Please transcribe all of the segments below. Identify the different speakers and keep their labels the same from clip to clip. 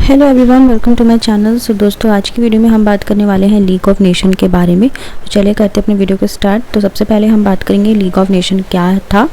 Speaker 1: Hello everyone, welcome to my channel. So दोस्तों, आज की वीडियो में हम बात करने वाले हैं लीग ऑफ नेशन के बारे में। तो चलिए करते हैं अपने वीडियो को स्टार्ट। तो सबसे पहले हम बात करेंगे लीग ऑफ नेशन क्या था।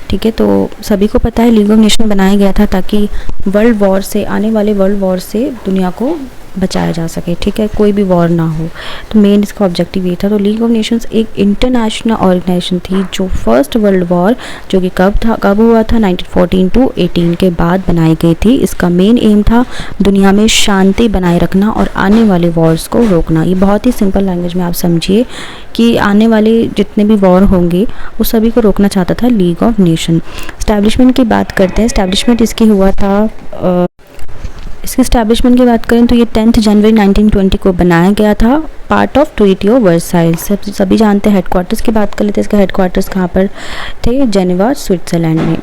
Speaker 1: ठीक है, तो सभी को पता है लीग ऑफ नेशन बनाया गया था ताकि वर्ल्ड वॉर से, आने वाले वर्ल्ड वॉर से दुनिया को बचाया जा सके। ठीक है, कोई भी वॉर ना हो, तो मेन इसका ऑब्जेक्टिव ये था। तो लीग ऑफ नेशंस एक इंटरनेशनल ऑर्गेनाइजेशन थी जो फर्स्ट वर्ल्ड वॉर, जो कि कब हुआ था 1914 टू 18 के बाद बनाई गई थी। इसका मेन एम था दुनिया में शांति बनाए रखना और आने वाले वॉर्स को रोकना। ये बहुत ही सिंपल लैंग्वेज में आप समझिए कि आने वाले जितने भी वॉर होंगे वो सभी को रोकना चाहता था लीग ऑफ नेशन। एस्टैब्लिशमेंट की बात करते हैं। एस्टैब्लिशमेंट इसकी हुआ था, इसकी एस्टैब्लिशमेंट की बात करें तो ये 10 जनवरी 1920 को बनाया गया था, part of treaty of Versailles. सभी जानते हैं। हेडक्वार्टर्स की बात कर लेते हैं। इसका हेडक्वार्टर्स कहाँ पर थे? जेनेवा, स्विट्ज़रलैंड में।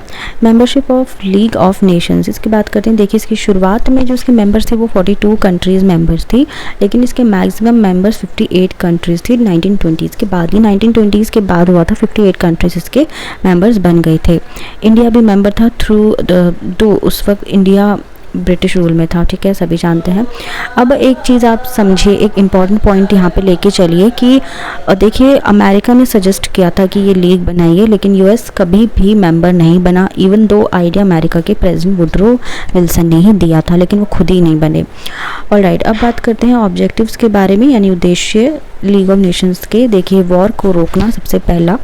Speaker 1: Membership of league of Nations, इसकी बात करते हैं। देखिए, इसकी शुरुआत में जो इसके मेंबर्स थे वो 42 कंट्रीज़ मेंबर्स थी, लेकिन इसके मैक्सिमम मेंबर्स 58 कंट्रीज़ थी 1920s के बाद। ये 1920s के बाद हुआ था, 58 कंट्रीज़ इसके मेंबर्स बन गए थे। इंडिया भी मेंबर था थ्रू उस वक्त इंडिया ब्रिटिश रूल में था। ठीक है, सभी जानते हैं। अब एक चीज़ आप समझिए, एक इम्पॉर्टेंट पॉइंट यहाँ पे लेके चलिए कि देखिए, अमेरिका ने सजेस्ट किया था कि ये लीग बनाइए, लेकिन यूएस कभी भी मेंबर नहीं बना। इवन दो आइडिया अमेरिका के प्रेसिडेंट वुडरो विल्सन ने ही दिया था, लेकिन वो खुद ही नहीं बने। ऑलराइट, अब बात करते हैं ऑब्जेक्टिव्स के बारे में, यानी उद्देश्य लीग ऑफ नेशंस के। देखिए, वॉर को रोकना सबसे पहला।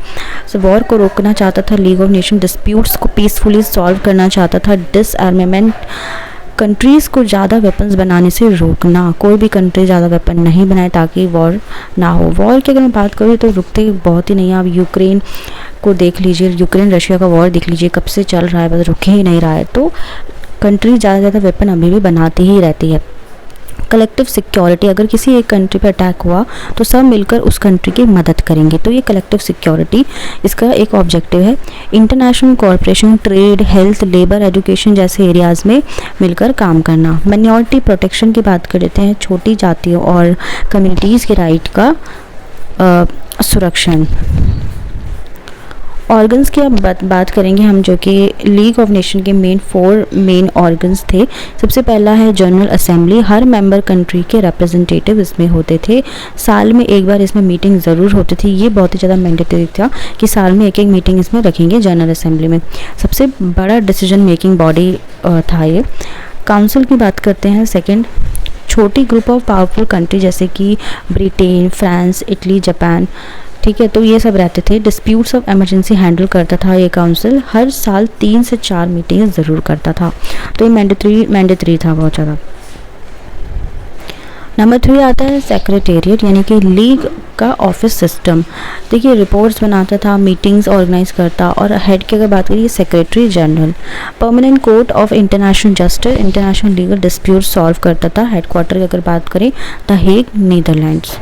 Speaker 1: वॉर को रोकना चाहता था लीग ऑफ नेशन। डिस्प्यूट्स को पीसफुली सॉल्व करना चाहता था। डिसआर्मामेंट, कंट्रीज़ को ज़्यादा वेपन्स बनाने से रोकना। कोई भी कंट्री ज़्यादा वेपन नहीं बनाए ताकि वॉर ना हो। वॉर की अगर मैं बात करूँ तो रुकते बहुत ही नहीं है। आप यूक्रेन को देख लीजिए, यूक्रेन रशिया का वॉर देख लीजिए, कब से चल रहा है, बस रुके ही नहीं रहा है। तो कंट्री ज़्यादा से ज़्यादा वेपन अभी भी बनाती ही रहती है। कलेक्टिव सिक्योरिटी, अगर किसी एक कंट्री पर अटैक हुआ तो सब मिलकर उस कंट्री की मदद करेंगे, तो ये कलेक्टिव सिक्योरिटी इसका एक ऑब्जेक्टिव है। International cooperation, trade, health, labour, education जैसे एरियाज़ में मिलकर काम करना। माइनॉरिटी प्रोटेक्शन की बात कर लेते हैं। छोटी जातियों और कम्युनिटीज़ के राइट का सुरक्षण। ऑर्गन्स की अब बात करेंगे हम, जो कि लीग ऑफ नेशन के फोर मेन ऑर्गन्स थे। सबसे पहला है जनरल असेंबली। हर मेंबर कंट्री के रिप्रेजेंटेटिव इसमें होते थे। साल में एक बार इसमें मीटिंग ज़रूर होती थी। ये बहुत ही ज़्यादा मैंडेटरी था कि साल में एक मीटिंग इसमें रखेंगे जनरल असेंबली में। सबसे बड़ा डिसीजन मेकिंग बॉडी था ये। काउंसिल की बात करते हैं। सेकेंड, छोटी ग्रुप ऑफ पावरफुल कंट्री जैसे कि ब्रिटेन, फ्रांस, इटली, जापान, ठीक है, तो ये सब रहते थे। डिस्प्यूट्स ऑफ इमरजेंसी हैंडल करता था ये काउंसिल। हर साल 3 से 4 मीटिंग ज़रूर करता था, तो ये मैंडेटरी था बहुत ज़्यादा। नंबर 3 आता है सेक्रेटेरिएट, यानी कि लीग का ऑफिस सिस्टम। देखिए, रिपोर्ट्स बनाता था, मीटिंग्स ऑर्गेनाइज करता, और हेड की अगर बात करिए secretary general. Permanent court of international justice, international legal dispute solve करता था। हेडक्वार्टर की अगर बात करें the Hague, Netherlands.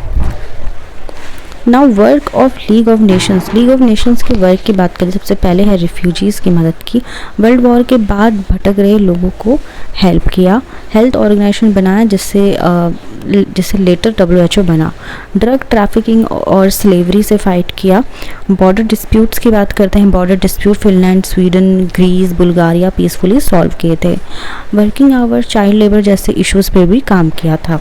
Speaker 1: Now work of league of Nations. League of Nations के वर्क की बात करें, सबसे पहले है रिफ्यूजीज़ की मदद की। वर्ल्ड वॉर के बाद भटक रहे लोगों को हेल्प किया। हेल्थ ऑर्गेनाइजेशन बनाया जिससे लेटर WHO बना। ड्रग ट्रैफिकिंग और स्लेवरी से फाइट किया। बॉर्डर डिस्प्यूट्स की बात करते हैं। Border dispute Finland, Sweden, Greece, Bulgaria peacefully solve किए थे। वर्किंग आवर, चाइल्ड लेबर जैसे इश्यूज़ पर भी काम किया था।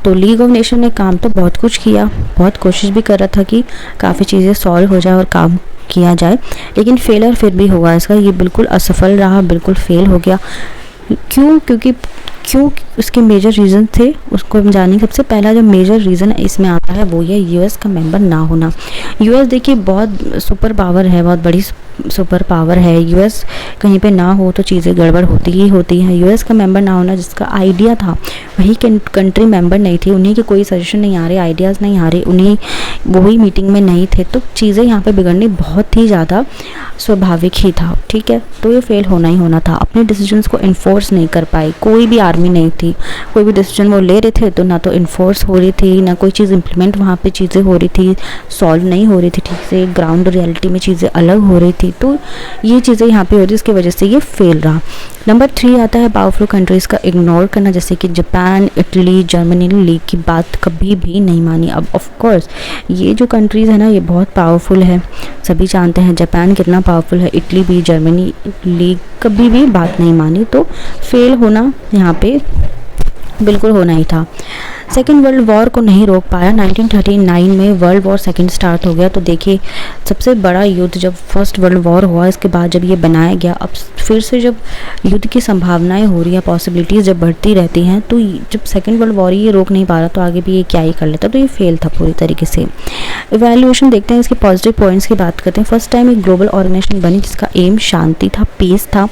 Speaker 1: तो लीग ऑफ नेशन ने काम तो बहुत कुछ किया, बहुत कोशिश भी कर रहा था कि काफ़ी चीज़ें सॉल्व हो जाए और काम किया जाए, लेकिन फेलर फिर भी हुआ इसका। ये बिल्कुल असफल रहा, बिल्कुल फेल हो गया। क्यों उसके मेजर रीज़न थे, उसको हम जानेंगे। सबसे पहला जो मेजर रीज़न इसमें आता है वो ये यूएस का मेंबर ना होना। यूएस देखिए बहुत सुपर पावर है, बहुत बड़ी सुपर पावर है। यूएस कहीं पे ना हो तो चीज़ें गड़बड़ होती ही होती हैं। यूएस का मेंबर ना होना, जिसका आइडिया था वही कंट्री मेंबर नहीं थी, उन्हीं के कोई सजेशन नहीं आ रहे, आइडियाज़ नहीं आ रहे, उन्हीं वही मीटिंग में नहीं थे, तो चीज़ें यहाँ पे बिगड़नी बहुत ही ज़्यादा स्वाभाविक ही था। ठीक है, तो ये फेल होना ही होना था। अपने डिसीजंस को इन्फोर्स नहीं कर पाए, कोई भी आर्मी नहीं थी। कोई भी डिसीजन वो ले रहे थे तो ना तो इन्फोर्स हो रही थी, ना कोई चीज़ इम्प्लीमेंट वहाँ पे चीज़ें हो रही थी, सॉल्व नहीं हो रही थी ठीक से, ग्राउंड रियलिटी में चीज़ें अलग हो रही थी। तो ये चीज़ें यहाँ पे हो रही, इसकी वजह से ये फेल रहा। नंबर 3 आता है पावरफुल कंट्रीज़ का इग्नोर करना, जैसे कि जापान, इटली, जर्मनी ने लीग की बात कभी भी नहीं मानी। अब ऑफ कोर्स ये जो कंट्रीज़ है ना ये बहुत पावरफुल है, सभी जानते हैं जापान कितना पावरफुल है, इटली भी, जर्मनी, लीग कभी भी बात नहीं मानी, तो फेल होना यहाँ पे बिल्कुल होना ही था। सेकेंड वर्ल्ड वॉर को नहीं रोक पाया। 1939 में वर्ल्ड वॉर सेकेंड स्टार्ट हो गया। तो देखिए सबसे बड़ा युद्ध जब फर्स्ट वर्ल्ड वॉर हुआ, इसके बाद जब ये बनाया गया, अब फिर से जब युद्ध की संभावनाएं हो रही हैं, पॉसिबिलिटीज़ जब बढ़ती रहती हैं, तो जब सेकेंड वर्ल्ड वॉर ये रोक नहीं पा रहा तो आगे भी ये क्या ही कर लेता। तो ये फेल था पूरी तरीके से। इवैल्यूएशन देखते हैं, इसके पॉजिटिव पॉइंट्स की बात करते हैं। फर्स्ट टाइम एक ग्लोबल ऑर्गेनाइजेशन बनी जिसका एम शांति था, पीस था,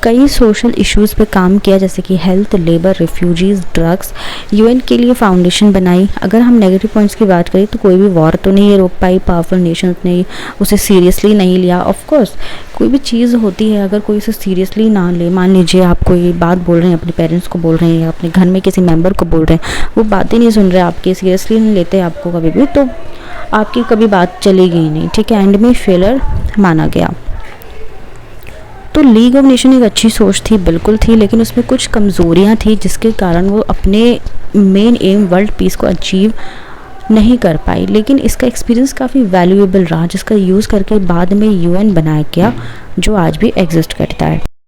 Speaker 1: कई सोशल इश्यूज़ पे काम किया जैसे कि health, labour, refugees, drugs. UN के लिए फाउंडेशन बनाई। अगर हम नेगेटिव पॉइंट्स की बात करें तो कोई भी वॉर तो नहीं ये रोक पाई, पावरफुल नेशंस ने उसे सीरियसली नहीं लिया। ऑफ कोर्स कोई भी चीज़ होती है अगर कोई इसे सीरियसली ना ले, मान लीजिए आप कोई बात बोल रहे हैं, अपने पेरेंट्स को बोल रहे हैं या अपने घर में किसी मेंबर को बोल रहे हैं, वो बातें नहीं सुन रहे आपकी, सीरियसली नहीं लेते आपको कभी भी, तो आपकी कभी बात चलेगी ही नहीं, ठीक है, एंड में फेलर माना गया। तो लीग ऑफ नेशन एक अच्छी सोच थी, बिल्कुल थी, लेकिन उसमें कुछ कमज़ोरियाँ थी जिसके कारण वो अपने मेन एम वर्ल्ड पीस को अचीव नहीं कर पाई। लेकिन इसका एक्सपीरियंस काफ़ी वैल्यूएबल रहा जिसका यूज़ करके बाद में यूएन बनाया गया जो आज भी एग्जिस्ट करता है।